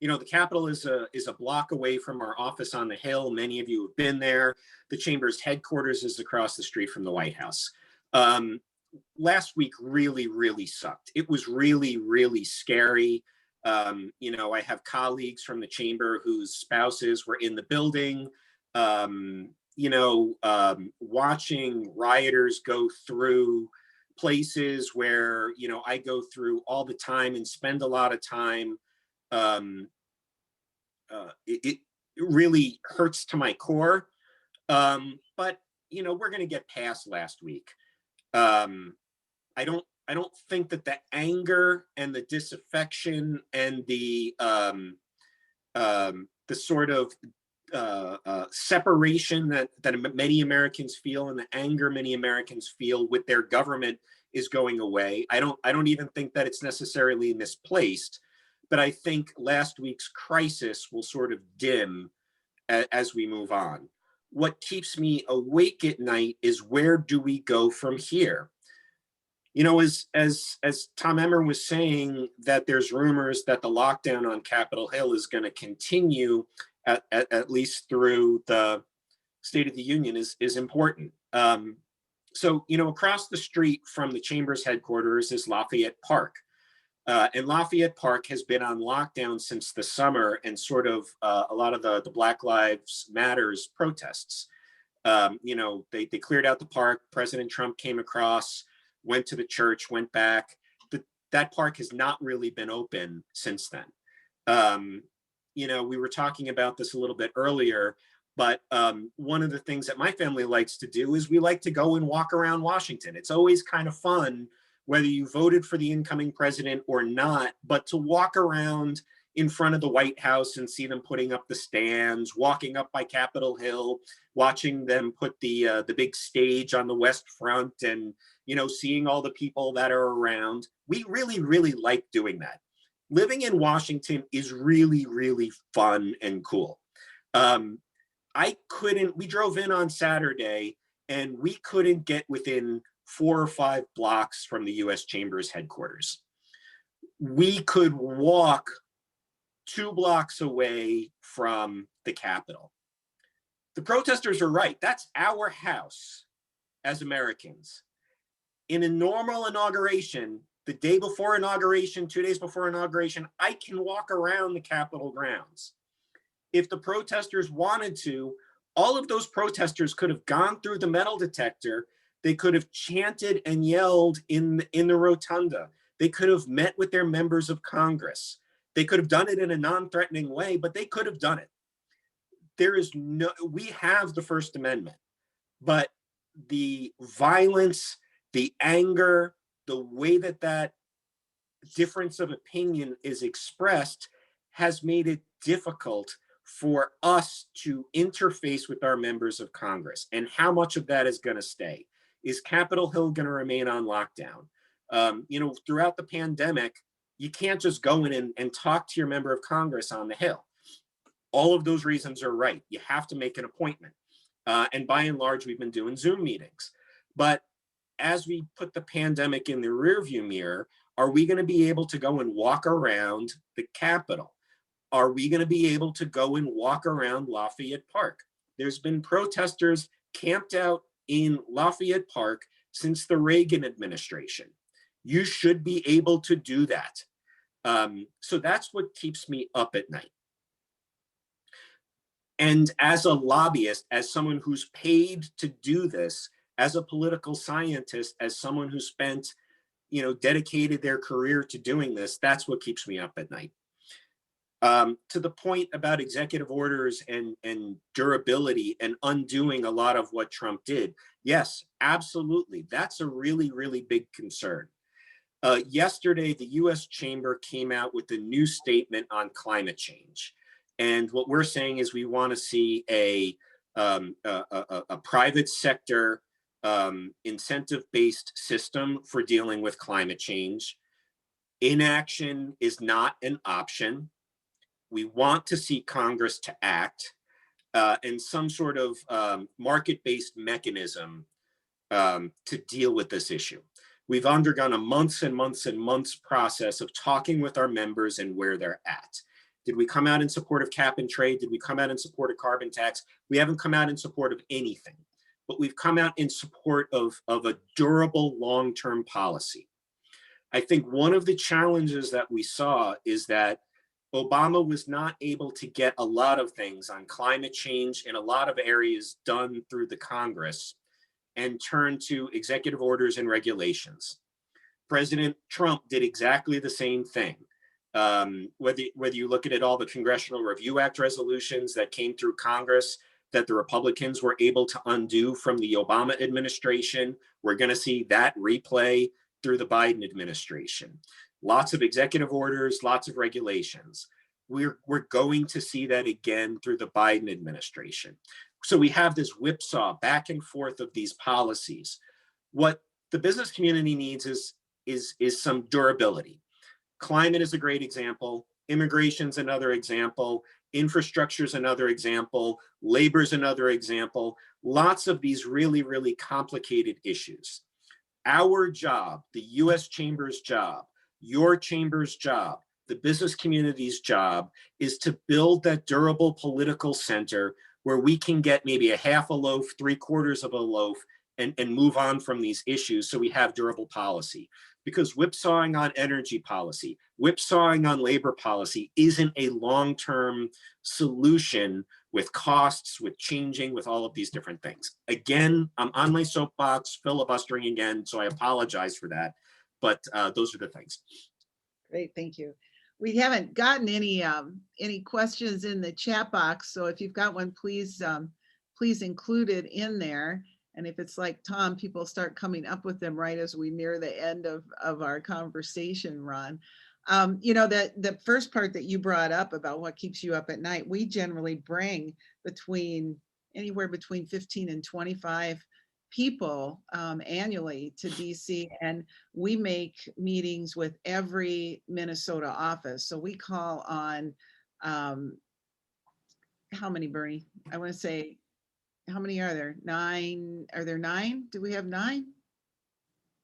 You know, the Capitol is a block away from our office on the Hill. Many of you have been there. The Chamber's headquarters is across the street from the White House. Last week really, really sucked. It was really, really scary. You know, I have colleagues from the Chamber whose spouses were in the building. You know, watching rioters go through places where, you know, I go through all the time and spend a lot of time. It really hurts to my core. But, you know, we're going to get past last week. I don't think that the anger and the disaffection and the sort of separation that many Americans feel, and the anger many Americans feel with their government is going away. I don't even think that it's necessarily misplaced, but I think last week's crisis will sort of dim as we move on. What keeps me awake at night is, where do we go from here? You know, as Tom Emmer was saying, that there's rumors that the lockdown on Capitol Hill is going to continue at least through the State of the Union is important. So, you know, across the street from the Chamber's headquarters is Lafayette Park. And Lafayette Park has been on lockdown since the summer, and sort of a lot of the Black Lives Matters protests. You know, they cleared out the park. President Trump came across, went to the church, went back. That park has not really been open since then. You know, we were talking about this a little bit earlier, but one of the things that my family likes to do is we like to go and walk around Washington. It's always kind of fun, whether you voted for the incoming president or not, but to walk around in front of the White House and see them putting up the stands, walking up by Capitol Hill, watching them put the big stage on the West Front, and, you know, seeing all the people that are around. We really, really like doing that. Living in Washington is really, really fun and cool. We drove in on Saturday, and we couldn't get within 4 or 5 blocks from the US Chamber's headquarters. We could walk 2 blocks away from the Capitol. The protesters are right. That's our house as Americans. In a normal inauguration, the day before inauguration, 2 days before inauguration, I can walk around the Capitol grounds. If the protesters wanted to, all of those protesters could have gone through the metal detector. They could have chanted and yelled in the rotunda. They could have met with their members of Congress. They could have done it in a non-threatening way, but they could have done it. We have the First Amendment, but the violence, the anger, the way that difference of opinion is expressed has made it difficult for us to interface with our members of Congress. And how much of that is going to stay? Is Capitol Hill going to remain on lockdown? You know, throughout the pandemic, you can't just go in and talk to your member of Congress on the Hill. All of those reasons are right. You have to make an appointment. And by and large, we've been doing Zoom meetings. But as we put the pandemic in the rearview mirror, are we going to be able to go and walk around the Capitol? Are we going to be able to go and walk around Lafayette Park? There's been protesters camped out in Lafayette Park since the Reagan administration. You should be able to do that. So that's what keeps me up at night. And as a lobbyist, as someone who's paid to do this, as a political scientist, as someone who spent, dedicated their career to doing this, that's what keeps me up at night. To the point about executive orders and durability and undoing a lot of what Trump did, yes, absolutely. That's a really, really big concern. Yesterday, the US Chamber came out with a new statement on climate change. And what we're saying is we want to see a private sector incentive-based system for dealing with climate change. Inaction is not an option. We want to see Congress to act and some sort of market-based mechanism to deal with this issue. We've undergone a months and months and months process of talking with our members and where they're at. Did we come out in support of cap and trade? Did we come out in support of carbon tax? We haven't come out in support of anything, but we've come out in support of a durable long-term policy. I think one of the challenges that we saw is that Obama was not able to get a lot of things on climate change in a lot of areas done through the Congress and turned to executive orders and regulations. President Trump did exactly the same thing. Whether you look at it, all the Congressional Review Act resolutions that came through Congress that the Republicans were able to undo from the Obama administration, we're going to see that replay through the Biden administration. Lots of executive orders, lots of regulations. We're going to see that again through the Biden administration. So we have this whipsaw back and forth of these policies. What the business community needs is some durability. Climate is a great example. Immigration's another example. Infrastructure is another example. Labor is another example. Lots of these really, really complicated issues. Our job, the US Chamber's job, your chamber's job, the business community's job is to build that durable political center where we can get maybe a half a loaf, 3/4 of a loaf, and move on from these issues so we have durable policy. Because whipsawing on energy policy, whipsawing on labor policy isn't a long-term solution with costs, with changing, with all of these different things. Again, I'm on my soapbox, filibustering again, so I apologize for that. But those are the things. Great, thank you. We haven't gotten any questions in the chat box, so if you've got one, please include it in there. And if it's like Tom, people start coming up with them right as we near the end of our conversation, Ron. That the first part that you brought up about what keeps you up at night, we generally bring anywhere between 15 and 25 people annually to DC, and we make meetings with every Minnesota office. So we call on, how many, Bernie? I want to say, how many are there? 9? Are there 9? Do we have 9?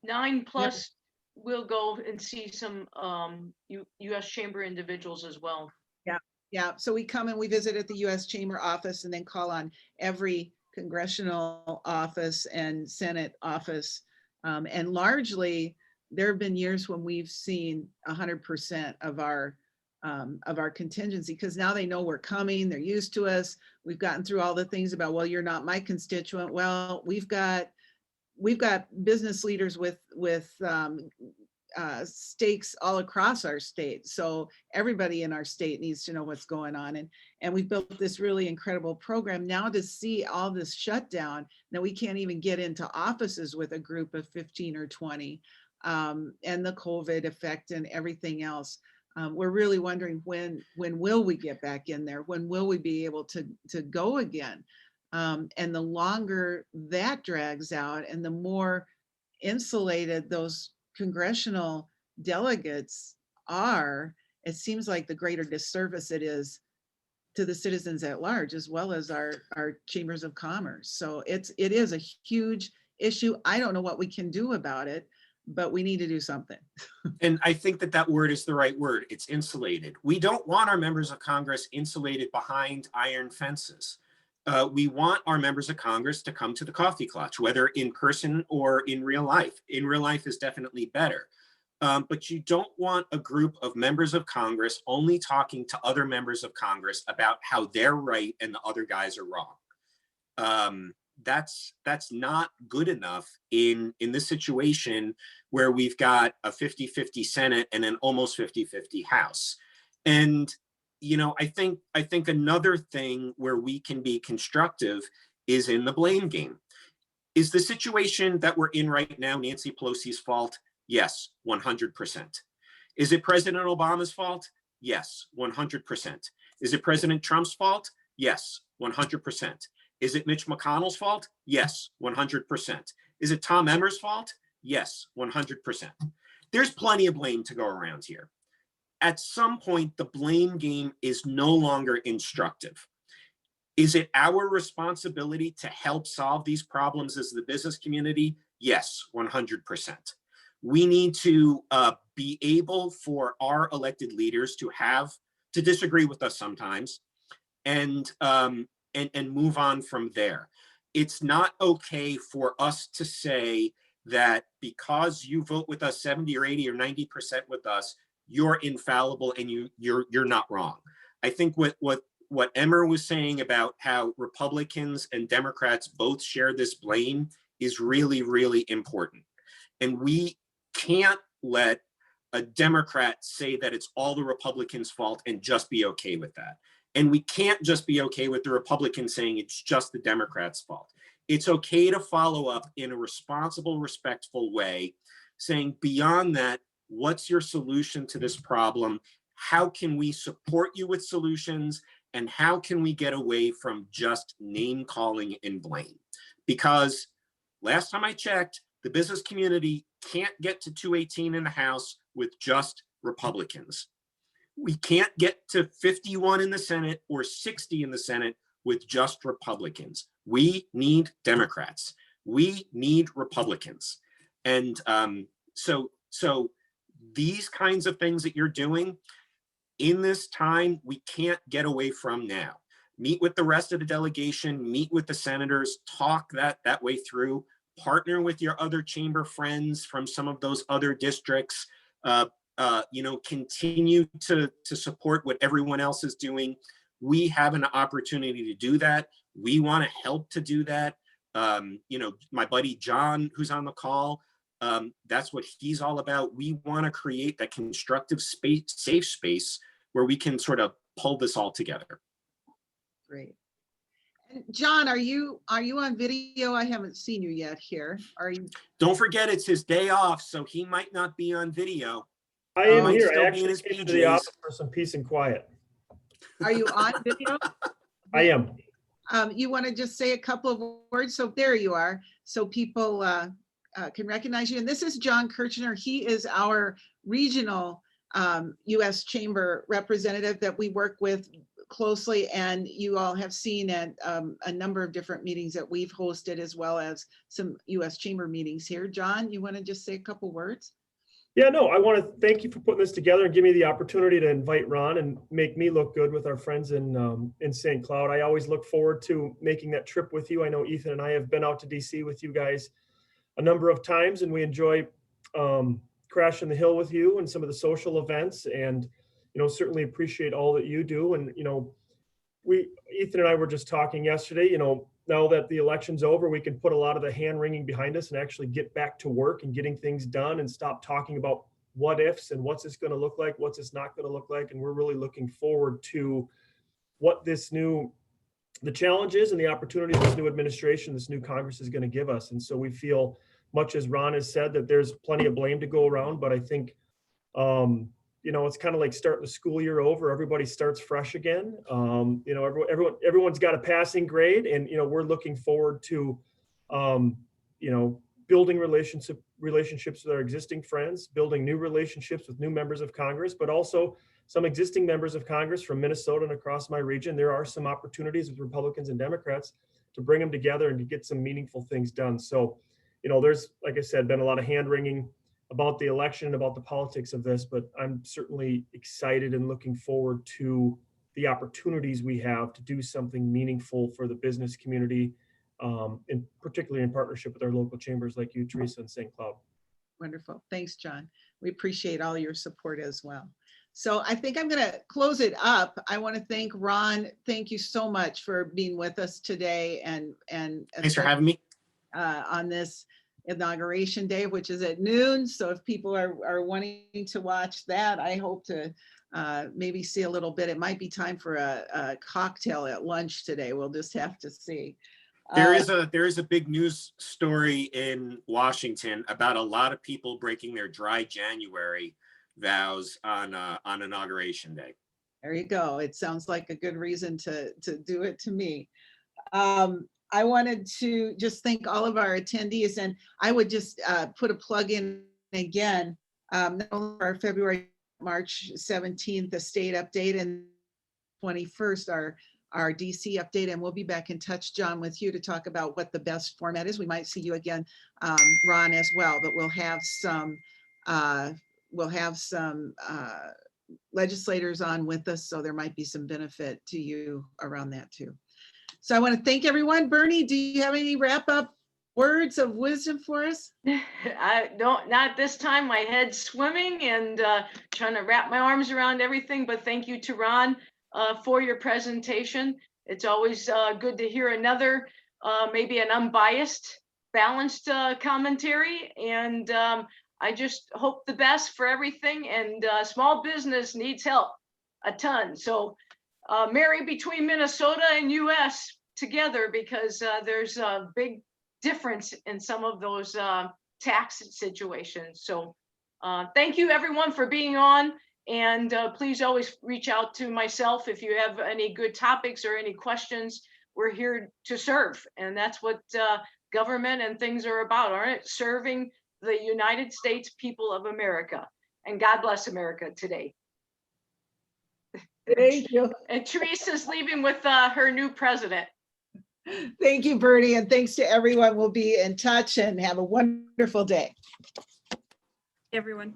9 plus we'll go and see some US Chamber individuals as well. Yeah. So we come and we visit at the US Chamber office and then call on every congressional office and Senate office. And largely, there have been years when we've seen 100% of our contingency, because now they know we're coming, they're used to us. We've gotten through all the things about, well, you're not my constituent. Well, we've got business leaders with stakes all across our state. So everybody in our state needs to know what's going on. And we've built this really incredible program. Now to see all this shutdown, now we can't even get into offices with a group of 15 or 20, and the COVID effect and everything else. We're really wondering when will we get back in there? When will we be able to go again? And the longer that drags out and the more insulated those congressional delegates are, it seems like the greater disservice it is to the citizens at large, as well as our chambers of commerce. So it is a huge issue. I don't know what we can do about it, but we need to do something. And I think that word is the right word. It's insulated. We don't want our members of Congress insulated behind iron fences. We want our members of Congress to come to the coffee clutch, whether in person or in real life. In real life is definitely better. But you don't want a group of members of Congress only talking to other members of Congress about how they're right and the other guys are wrong. That's not good enough in this situation where we've got a 50-50 Senate and an almost 50-50 House. And I think another thing where we can be constructive is in the blame game. Is the situation that we're in right now Nancy Pelosi's fault? Yes, 100%. Is it President Obama's fault? Yes, 100%. Is it President Trump's fault? Yes, 100%. Is it Mitch McConnell's fault? Yes, 100%. Is it Tom Emmer's fault? Yes, 100%. There's plenty of blame to go around here. At some point, the blame game is no longer instructive. Is it our responsibility to help solve these problems as the business community? Yes, 100%. We need to be able for our elected leaders to disagree with us sometimes and move on from there. It's not okay for us to say that because you vote with us 70 or 80 or 90% with us, you're infallible and you're not wrong. I think what Emmer was saying about how Republicans and Democrats both share this blame is really, really important. And we can't let a Democrat say that it's all the Republicans' fault and just be okay with that. And we can't just be okay with the Republicans saying it's just the Democrats' fault. It's okay to follow up in a responsible, respectful way, saying beyond that, what's your solution to this problem? How can we support you with solutions? And how can we get away from just name calling and blame? Because last time I checked, the business community can't get to 218 in the House with just Republicans. We can't get to 51 in the Senate or 60 in the Senate with just Republicans. We need Democrats. We need Republicans. And so these kinds of things that you're doing in this time, we can't get away from now. Meet with the rest of the delegation, meet with the senators, talk that way through, partner with your other chamber friends from some of those other districts, continue to support what everyone else is doing. We have an opportunity to do that. We want to help to do that. My buddy John, who's on the call, that's what he's all about. We want to create that constructive space, safe space where we can sort of pull this all together. Great. And John, are you on video? I haven't seen you yet here. Are you? Don't forget, it's his day off, so he might not be on video. I am might here. still I be in actually his came to the PJs. office for some peace and quiet. Are you on video? I am. You want to just say a couple of words? So there you are. So people can recognize you. And this is John Kirchner. He is our regional U.S. Chamber representative that we work with closely, and you all have seen at a number of different meetings that we've hosted, as well as some U.S. Chamber meetings here. John, you want to just say a couple words? Yeah, no, I want to thank you for putting this together and give me the opportunity to invite Ron and make me look good with our friends in St. Cloud. I always look forward to making that trip with you. I know Ethan and I have been out to DC with you guys a number of times, and we enjoy crashing the hill with you and some of the social events, and certainly appreciate all that you do. And Ethan and I were just talking yesterday, now that the election's over, we can put a lot of the hand wringing behind us and actually get back to work and getting things done and stop talking about what ifs and what's this going to look like, what's this not going to look like. And we're really looking forward to what the challenges and the opportunities this new administration, this new Congress is going to give us. And so we feel, much as Ron has said, that there's plenty of blame to go around, but I think it's kind of like starting the school year over. Everybody starts fresh again. Everyone's got a passing grade, and we're looking forward to building relationships with our existing friends, building new relationships with new members of Congress, but also some existing members of Congress from Minnesota and across my region. There are some opportunities with Republicans and Democrats to bring them together and to get some meaningful things done. So, there's, like I said, been a lot of hand wringing about the election, about the politics of this, but I'm certainly excited and looking forward to the opportunities we have to do something meaningful for the business community, and particularly in partnership with our local chambers like you, Teresa, and St. Cloud. Wonderful. Thanks, John. We appreciate all your support as well. So I think I'm going to close it up. I want to thank Ron. Thank you so much for being with us today and Thanks for having me. on this inauguration day, which is at noon. So if people are wanting to watch that, I hope to maybe see a little bit. It might be time for a cocktail at lunch today. We'll just have to see. There is a big news story in Washington about a lot of people breaking their dry January vows on Inauguration Day. There you go. It sounds like a good reason to do it to me. I wanted to just thank all of our attendees, and I would just put a plug in again, not only our February, March 17th, the state update, and 21st, our DC update, and we'll be back in touch, John, with you to talk about what the best format is. We might see you again, Ron, as well, but we'll have some legislators on with us, so there might be some benefit to you around that too. So I want to thank everyone. Bernie, do you have any wrap-up words of wisdom for us? I don't, not this time. My head's swimming and trying to wrap my arms around everything, but thank you to Ron for your presentation. It's always good to hear another, maybe an unbiased, balanced commentary. And I just hope the best for everything. And small business needs help a ton. So marry between Minnesota and US together, because there's a big difference in some of those tax situations. So thank you everyone for being on. And please always reach out to myself if you have any good topics or any questions. We're here to serve. And that's what government and things are about, aren't it? Serving the United States people of America. And God bless America today. Thank you. And Teresa's leaving with her new president. Thank you, Bernie, and thanks to everyone. We'll be in touch and have a wonderful day. Everyone.